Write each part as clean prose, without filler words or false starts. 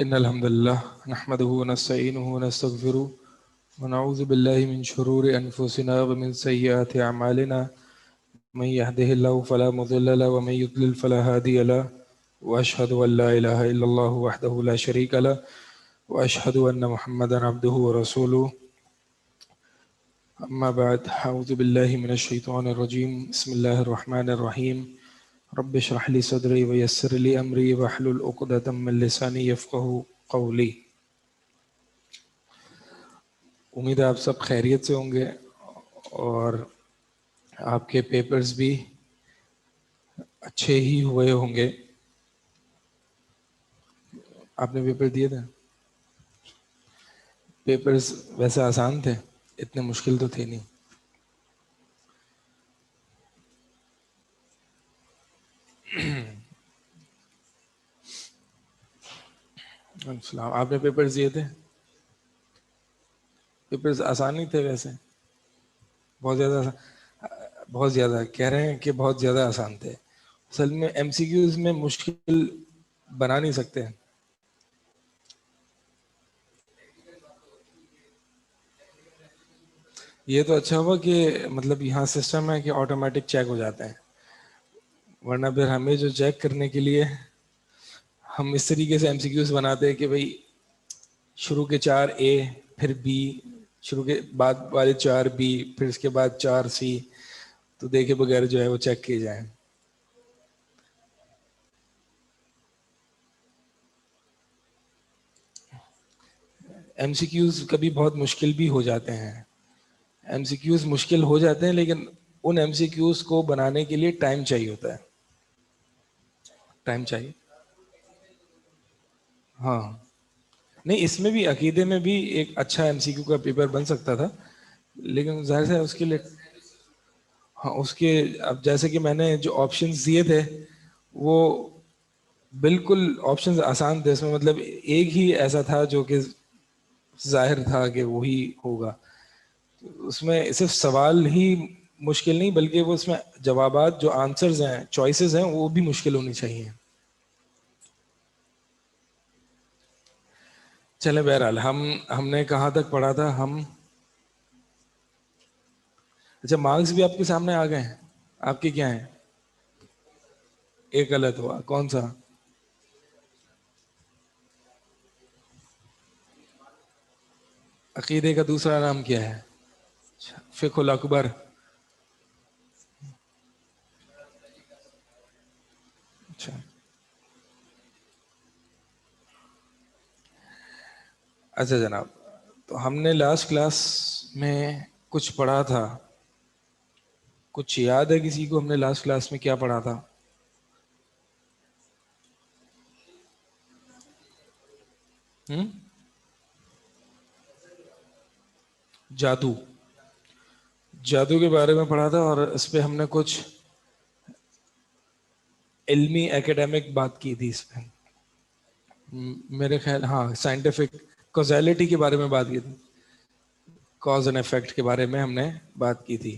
إن الحمد لله نحمده ونستعينه ونستغفره ونعوذ بالله من شرور أنفسنا ومن سيئات أعمالنا من يهده الله فلا مضل له ومن يضلل فلا هادي له وأشهد أن لا إله إلا الله وحده لا شريك له وأشهد أن محمدا عبده ورسوله أما بعد أعوذ بالله من الشيطان الرجيم بسم الله الرحمن الرحيم رب اشرح لي صدري ويسر لي أمري واحلل عقدة من لساني يفقهوا قولي. امید ہے آپ سب خیریت سے ہوں گے اور آپ کے پیپرز بھی اچھے ہی ہوئے ہوں گے. آپ نے پیپر دیے تھے؟ پیپرز ویسے آسان تھے، اتنے مشکل تو تھے نہیں. السلام. آپ نے پیپرز دیے تھے؟ پیپرز آسان نہیں تھے ویسے؟ بہت زیادہ کہہ رہے ہیں کہ بہت زیادہ آسان تھے. اصل میں ایم سی کیوز میں مشکل بنا نہیں سکتے. یہ تو اچھا ہوا کہ مطلب یہاں سسٹم ہے کہ آٹومیٹک چیک ہو جاتے ہیں، ورنہ پھر ہمیں جو چیک کرنے کے لیے ہم اس طریقے سے ایم سی کیوز بناتے ہیں کہ بھائی شروع کے 4 اے پھر بی، شروع کے بعد والے 4 بی، پھر اس کے بعد 4 سی، تو دیکھے بغیر جو ہے وہ چیک کیے جائیں. ایم سی کیوز کبھی بہت مشکل بھی ہو جاتے ہیں. ایم سی کیوز مشکل ہو جاتے ہیں لیکن ان ایم سی کیوز کو بنانے کے لیے ٹائم چاہیے ہوتا ہے. ٹائم چاہیے. ہاں نہیں، اس میں بھی عقیدے میں بھی ایک اچھا ایم سی کیو کا پیپر بن سکتا تھا، لیکن ظاہر ہے اس کے لیے ہاں اس کے اب جیسے کہ میں نے جو آپشنز دیے تھے وہ بالکل آپشنز آسان تھے. اس میں مطلب ایک ہی ایسا تھا جو کہ ظاہر تھا کہ وہی ہوگا. اس میں صرف سوال ہی مشکل نہیں بلکہ وہ اس میں جوابات جو آنسرز ہیں، چوائسیز ہیں، وہ بھی مشکل ہونی چاہیے. چلے بہرحال ہم نے کہاں تک پڑھا تھا ہم؟ اچھا مارکس بھی آپ کے سامنے آ گئے ہیں. آپ کے کیا ہیں؟ ایک غلط ہوا. کون سا؟ عقیدے کا دوسرا نام کیا ہے؟ فقہ الاکبر. اچھا اچھا جناب، تو ہم نے لاسٹ کلاس میں کچھ پڑھا تھا، کچھ یاد ہے کسی کو ہم نے لاسٹ کلاس میں کیا پڑھا تھا؟ جادو. جادو کے بارے میں پڑھا تھا اور اس پہ ہم نے کچھ علمی ایکیڈیمک بات کی تھی. اس پہ میرے خیال ہاں سائنٹیفک کوزیلٹی کے بارے میں بات کی تھی، کاز اینڈ افیکٹ کے بارے میں ہم نے بات کی تھی.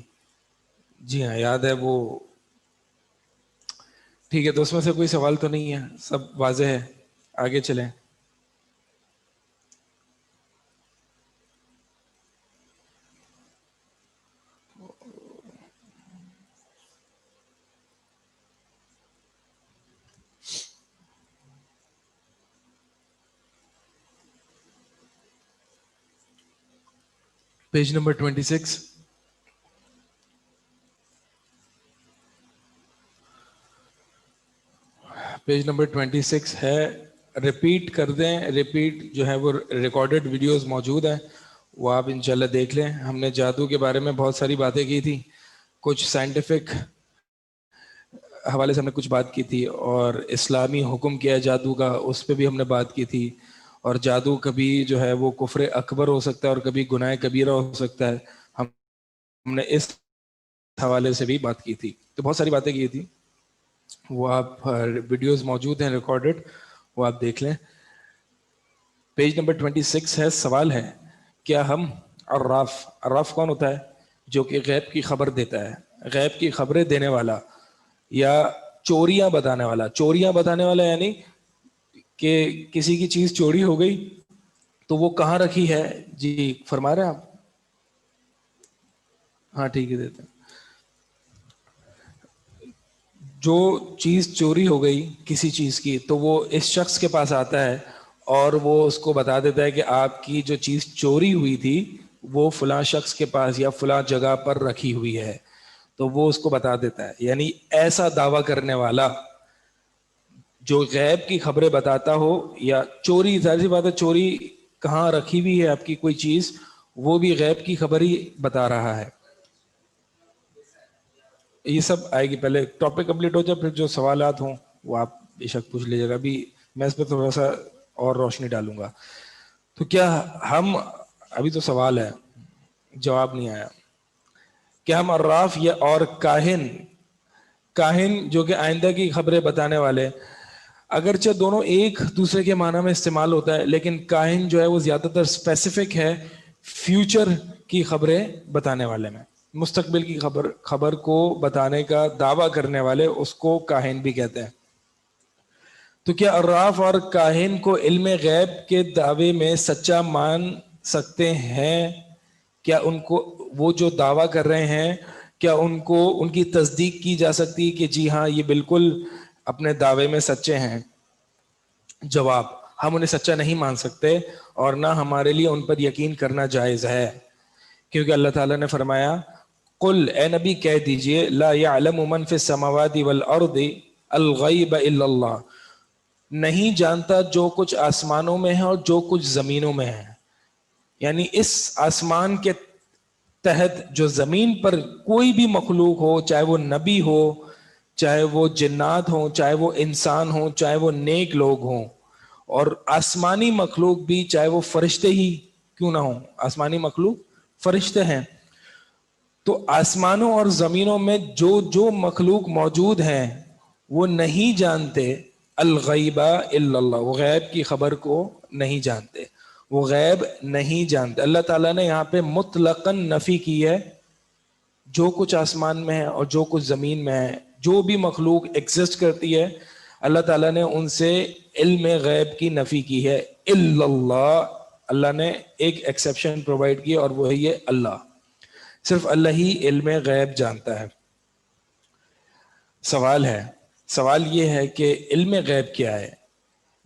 جی ہاں یاد ہے وہ. ٹھیک ہے، تو اس میں سے کوئی سوال تو نہیں ہے، سب واضح ہے. آگے چلیں. Page number 26. پیج نمبر 26 ہے. ریپیٹ کر دیں. ریپیٹ جو ہے وہ ریکارڈڈ ویڈیوز موجود ہیں، وہ آپ انشاءاللہ دیکھ لیں. ہم نے جادو کے بارے میں بہت ساری باتیں کی تھی، کچھ سائنٹیفک حوالے سے ہم نے کچھ بات کی تھی، اور اسلامی حکم کیا ہے جادو کا اس پہ بھی ہم نے بات کی تھی. اور جادو کبھی جو ہے وہ کفر اکبر ہو سکتا ہے اور کبھی گناہ کبیرہ ہو سکتا ہے. ہم نے اس حوالے سے بھی بات کی تھی. تو بہت ساری باتیں کی تھی، وہ آپ ویڈیوز موجود ہیں ریکارڈڈ، وہ آپ دیکھ لیں. پیج نمبر 26 ہے. سوال ہے کیا ہم عراف کون ہوتا ہے؟ جو کہ غیب کی خبر دیتا ہے، غیب کی خبریں دینے والا یا چوریاں بتانے والا. چوریاں بتانے والا یعنی کہ کسی کی چیز چوری ہو گئی تو وہ کہاں رکھی ہے؟ جی فرما رہے ہیں آپ؟ ہاں ٹھیک ہے دیتے ہیں. جو چیز چوری ہو گئی کسی چیز کی تو وہ اس شخص کے پاس آتا ہے اور وہ اس کو بتا دیتا ہے کہ آپ کی جو چیز چوری ہوئی تھی وہ فلاں شخص کے پاس یا فلاں جگہ پر رکھی ہوئی ہے. تو وہ اس کو بتا دیتا ہے. یعنی ایسا دعویٰ کرنے والا جو غیب کی خبریں بتاتا ہو یا چوری، ظاہر سی بات ہے چوری کہاں رکھی ہوئی ہے آپ کی کوئی چیز، وہ بھی غیب کی خبر ہی بتا رہا ہے. یہ سب آئے گی. پہلے ٹاپک کمپلیٹ ہو جائے پھر جو سوالات ہوں وہ آپ بے شک پوچھ لیجیے گا. ابھی میں اس پہ تھوڑا سا اور روشنی ڈالوں گا. تو کیا ہم، ابھی تو سوال ہے جواب نہیں آیا، کیا ہم عراف یا اور کاہن جو کہ آئندہ کی خبریں بتانے والے، اگرچہ دونوں ایک دوسرے کے معنی میں استعمال ہوتا ہے لیکن کاہن جو ہے وہ زیادہ تر اسپیسیفک ہے فیوچر کی خبریں بتانے والے میں. مستقبل کی خبر کو بتانے کا دعویٰ کرنے والے اس کو کاہن بھی کہتے ہیں. تو کیا عراف اور کاہن کو علم غیب کے دعوے میں سچا مان سکتے ہیں؟ کیا ان کو، وہ جو دعویٰ کر رہے ہیں، کیا ان کو ان کی تصدیق کی جا سکتی کہ جی ہاں یہ بالکل اپنے دعوے میں سچے ہیں؟ جواب، ہم انہیں سچا نہیں مان سکتے اور نہ ہمارے لیے ان پر یقین کرنا جائز ہے، کیونکہ اللہ تعالیٰ نے فرمایا قل، اے نبی کہہ دیجئے، لا يعلم من فی السماوات والارض الغیب الا اللہ، نہیں جانتا جو کچھ آسمانوں میں ہے اور جو کچھ زمینوں میں ہے. یعنی اس آسمان کے تحت جو زمین پر کوئی بھی مخلوق ہو، چاہے وہ نبی ہو، چاہے وہ جنات ہوں، چاہے وہ انسان ہوں، چاہے وہ نیک لوگ ہوں، اور آسمانی مخلوق بھی چاہے وہ فرشتے ہی کیوں نہ ہوں، آسمانی مخلوق فرشتے ہیں. تو آسمانوں اور زمینوں میں جو جو مخلوق موجود ہیں وہ نہیں جانتے الغیب الا اللہ، وہ غیب کی خبر کو نہیں جانتے، وہ غیب نہیں جانتے. اللہ تعالیٰ نے یہاں پہ مطلقاً نفی کی ہے. جو کچھ آسمان میں ہے اور جو کچھ زمین میں ہے، جو بھی مخلوق ایگزسٹ کرتی ہے، اللہ تعالیٰ نے ان سے علم غیب کی نفی کی ہے. الا اللہ، اللہ نے ایک ایکسیپشن پرووائڈ کی اور وہ ہے یہ اللہ، صرف اللہ ہی علم غیب جانتا ہے. سوال یہ ہے کہ علم غیب کیا ہے؟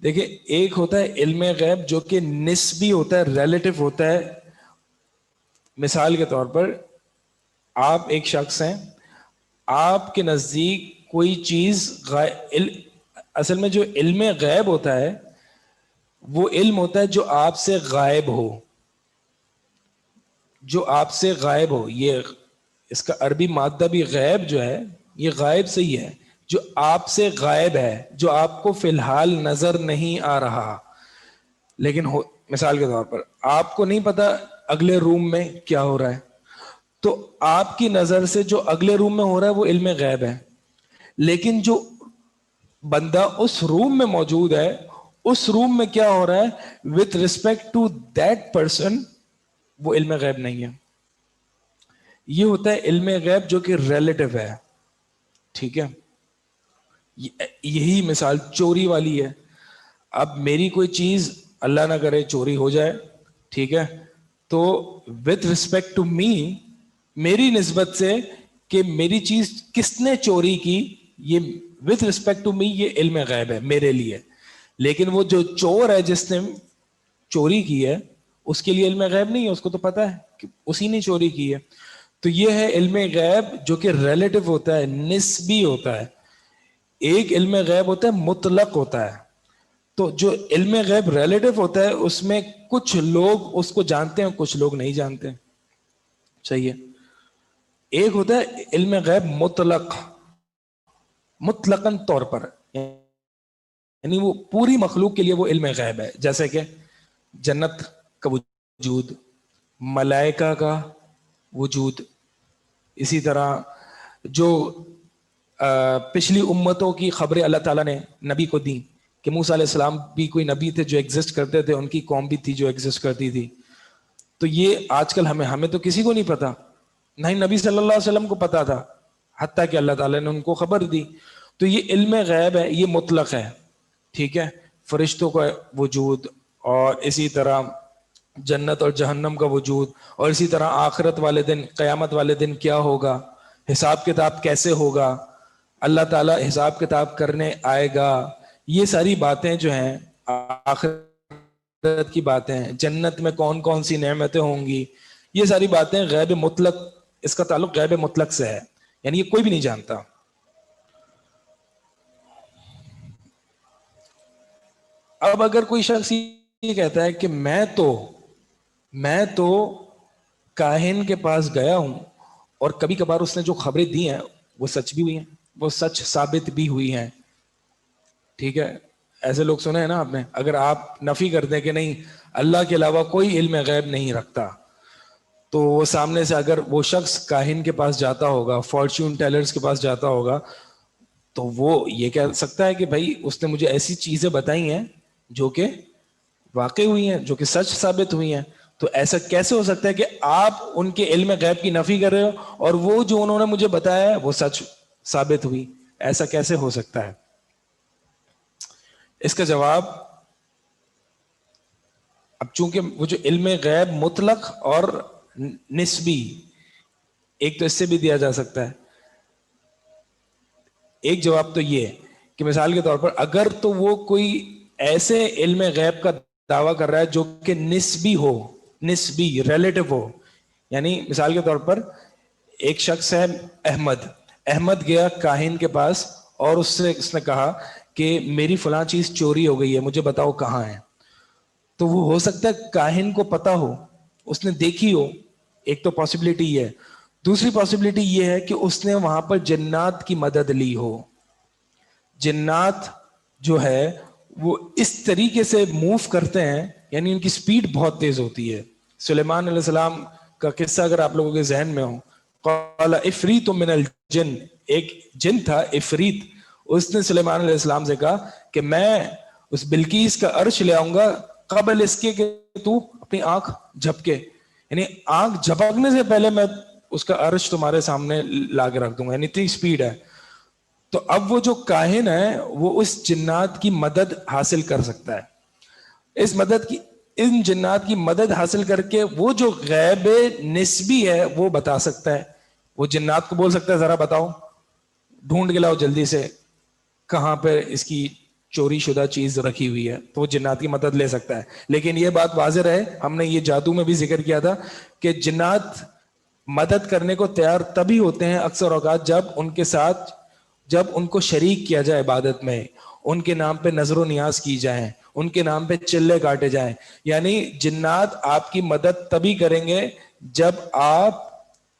دیکھیں، ایک ہوتا ہے علم غیب جو کہ نسبی ہوتا ہے، ریلیٹو ہوتا ہے. مثال کے طور پر آپ ایک شخص ہیں، آپ کے نزدیک کوئی چیز اصل میں جو علم غیب ہوتا ہے وہ علم ہوتا ہے جو آپ سے غائب ہو، جو آپ سے غائب ہو. یہ اس کا عربی مادہ بھی غیب جو ہے یہ غائب سے ہی ہے، جو آپ سے غائب ہے، جو آپ کو فی الحال نظر نہیں آ رہا. لیکن مثال کے طور پر آپ کو نہیں پتا اگلے روم میں کیا ہو رہا ہے، تو آپ کی نظر سے جو اگلے روم میں ہو رہا ہے وہ علم غیب ہے. لیکن جو بندہ اس روم میں موجود ہے، اس روم میں کیا ہو رہا ہے with respect to that person, وہ علم غیب نہیں ہے. یہ ہوتا ہے علم غیب جو کہ ریلیٹو ہے. ٹھیک ہے، یہی مثال چوری والی ہے. اب میری کوئی چیز اللہ نہ کرے چوری ہو جائے، ٹھیک ہے، تو وتھ ریسپیکٹ ٹو می، میری نسبت سے کہ میری چیز کس نے چوری کی، یہ وتھ ریسپیکٹ ٹو می یہ علم غیب ہے میرے لیے. لیکن وہ جو چور ہے جس نے چوری کی ہے اس کے لیے علم غیب نہیں ہے، اس کو تو پتا ہے کہ اسی نے چوری کی ہے. تو یہ ہے علم غیب جو کہ ریلیٹو ہوتا ہے، نسبی ہوتا ہے. ایک علم غیب ہوتا ہے مطلق ہوتا ہے. تو جو علم غیب ریلیٹو ہوتا ہے اس میں کچھ لوگ اس کو جانتے ہیں کچھ لوگ نہیں جانتے. صحیح ہے. ایک ہوتا ہے علم غیب مطلقاً طور پر، یعنی وہ پوری مخلوق کے لیے وہ علم غیب ہے، جیسے کہ جنت کا وجود، ملائکہ کا وجود. اسی طرح جو پچھلی امتوں کی خبریں اللہ تعالیٰ نے نبی کو دیں کہ موسیٰ علیہ السلام بھی کوئی نبی تھے جو ایگزسٹ کرتے تھے، ان کی قوم بھی تھی جو ایگزسٹ کرتی تھی. تو یہ آج کل ہمیں تو کسی کو نہیں پتا، نہ ہی نبی صلی اللہ علیہ وسلم کو پتا تھا، حتیٰ کہ اللہ تعالیٰ نے ان کو خبر دی. تو یہ علم غیب ہے، یہ مطلق ہے. ٹھیک ہے. فرشتوں کا وجود، اور اسی طرح جنت اور جہنم کا وجود، اور اسی طرح آخرت والے دن، قیامت والے دن کیا ہوگا، حساب کتاب کیسے ہوگا، اللہ تعالیٰ حساب کتاب کرنے آئے گا، یہ ساری باتیں جو ہیں آخرت کی باتیں ہیں، جنت میں کون کون سی نعمتیں ہوں گی، یہ ساری باتیں غیب مطلق، اس کا تعلق غیب مطلق سے ہے، یعنی یہ کوئی بھی نہیں جانتا. اب اگر کوئی شخص یہ کہتا ہے کہ میں تو کاہن کے پاس گیا ہوں اور کبھی کبھار اس نے جو خبریں دی ہیں وہ سچ بھی ہوئی ہیں، وہ سچ ثابت بھی ہوئی ہیں، ٹھیک ہے، ایسے لوگ سنے ہیں نا آپ نے. اگر آپ نفی کر دیں کہ نہیں اللہ کے علاوہ کوئی علم غیب نہیں رکھتا، تو وہ سامنے سے اگر وہ شخص کاہن کے پاس جاتا ہوگا، فارچون ٹیلرز کے پاس جاتا ہوگا، تو وہ یہ کہہ سکتا ہے کہ بھائی اس نے مجھے ایسی چیزیں بتائی ہیں جو کہ واقع ہوئی ہیں، جو کہ سچ ثابت ہوئی ہیں. تو ایسا کیسے ہو سکتا ہے کہ آپ ان کے علم غیب کی نفی کر رہے ہو اور وہ جو انہوں نے مجھے بتایا ہے وہ سچ ثابت ہوئی؟ ایسا کیسے ہو سکتا ہے؟ اس کا جواب، اب چونکہ وہ جو علم غیب مطلق اور نسبی، ایک تو اس سے بھی دیا جا سکتا ہے. ایک جواب تو یہ ہے کہ مثال کے طور پر اگر تو وہ کوئی ایسے علم غیب کا دعویٰ کر رہا ہے جو کہ نسبی ہو، نسبی ریلیٹو ہو، یعنی مثال کے طور پر ایک شخص ہے احمد گیا کاہن کے پاس اور اس نے کہا کہ میری فلاں چیز چوری ہو گئی ہے، مجھے بتاؤ کہاں ہے. تو وہ ہو سکتا ہے کاہن کو پتا ہو، اس نے دیکھی ہو، ایک تو پاسبلٹی یہ ہے. دوسری پاسبلٹی یہ ہے کہ اس نے وہاں پر جنات کی مدد لی ہو. جنات جو ہے وہ اس طریقے سے موو کرتے ہیں، یعنی ان کی سپیڈ بہت تیز ہوتی ہے. سلیمان علیہ السلام کا قصہ اگر آپ لوگوں کے ذہن میں ہو، قال افریت من الجن، ایک جن تھا افریت، اس نے سلیمان علیہ السلام سے کہا کہ میں اس بلقیس کا عرش لے آؤں گا قبل اس کے کہ تو اپنی آنکھ جھپکے، یعنی آنکھ جھپکنے سے پہلے میں اس کا عرش تمہارے سامنے لا کے رکھ دوں گا، یعنی اتنی سپیڈ ہے. تو اب وہ جو کاہن ہے وہ اس جنات کی مدد حاصل کر سکتا ہے. ان جنات کی مدد حاصل کر کے وہ جو غیب نسبی ہے وہ بتا سکتا ہے. وہ جنات کو بول سکتا ہے ذرا بتاؤ، ڈھونڈ کے لاؤ جلدی سے کہاں پہ اس کی چوری شدہ چیز رکھی ہوئی ہے، تو وہ جنات کی مدد لے سکتا ہے. لیکن یہ بات واضح رہے، ہم نے یہ جادو میں بھی ذکر کیا تھا کہ جنات مدد کرنے کو تیار تبھی ہوتے ہیں اکثر اوقات جب ان کو شریک کیا جائے عبادت میں، ان کے نام پہ نظر و نیاز کی جائیں، ان کے نام پہ چلے کاٹے جائیں. یعنی جنات آپ کی مدد تبھی کریں گے جب آپ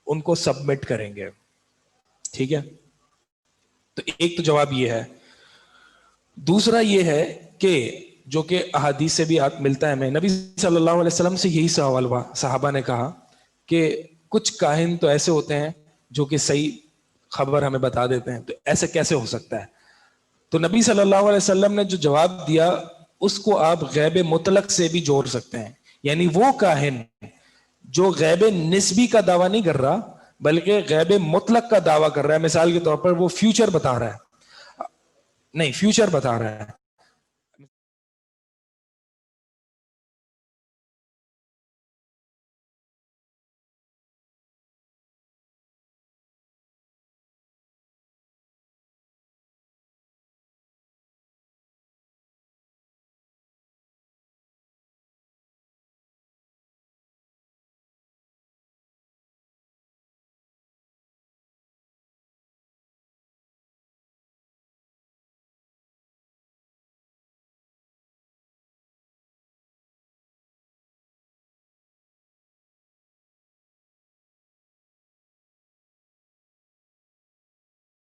ان کو سبمٹ کریں گے. ٹھیک ہے، تو ایک تو جواب یہ ہے. دوسرا یہ ہے کہ جو کہ احادیث سے بھی ملتا ہے، ہمیں نبی صلی اللہ علیہ وسلم سے یہی سوال ہوا، صحابہ نے کہا کہ کچھ کاہن تو ایسے ہوتے ہیں جو کہ صحیح خبر ہمیں بتا دیتے ہیں، تو ایسے کیسے ہو سکتا ہے؟ تو نبی صلی اللہ علیہ وسلم نے جو جواب دیا اس کو آپ غیب مطلق سے بھی جوڑ سکتے ہیں. یعنی وہ کاہن جو غیب نسبی کا دعویٰ نہیں کر رہا بلکہ غیب مطلق کا دعویٰ کر رہا ہے، مثال کے طور پر وہ فیوچر بتا رہا ہے،